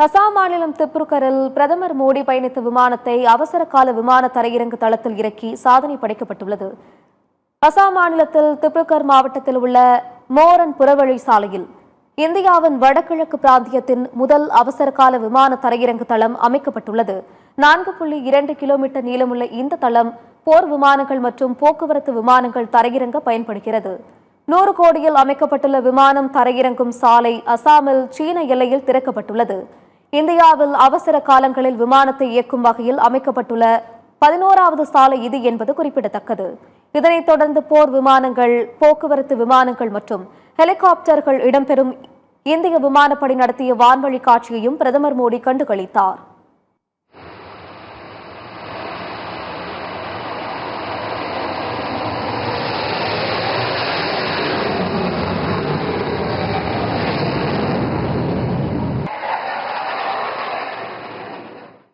அசாம் மாநிலம் திப்ருகரில் பிரதமர் மோடி பயணித்த விமானத்தை அவசர கால விமான தரையிறங்கு தளத்தில் இறக்கி சாதனை படைக்கப்பட்டுள்ளது. அசாம் மாநிலத்தில் திப்ருகர் மாவட்டத்தில் உள்ள மோரன் புறவழி சாலையில் இந்தியாவின் வடகிழக்கு பிராந்தியத்தின் முதல் அவசர கால விமான தரையிறங்கு தளம் அமைக்கப்பட்டுள்ளது. 4.2 கிலோமீட்டர் நீளமுள்ள இந்த தளம் போர் விமானங்கள் மற்றும் போக்குவரத்து விமானங்கள் தரையிறங்க பயன்படுகிறது. 100 கோடியில் அமைக்கப்பட்டுள்ள விமானம் தரையிறங்கும் சாலை அசாமில் சீன எல்லையில் திறக்கப்பட்டுள்ளது. இந்தியாவில் அவசர காலங்களில் விமானத்தை இயக்கும் வகையில் அமைக்கப்பட்டுள்ள 11வது சாலை இது என்பது குறிப்பிடத்தக்கது. இதனைத் தொடர்ந்து போர் விமானங்கள், போக்குவரத்து விமானங்கள் மற்றும் ஹெலிகாப்டர்கள் இடம்பெறும் இந்திய விமானப்படை நடத்திய வான்வழி காட்சியையும் பிரதமர் மோடி கண்டுகளித்தார்.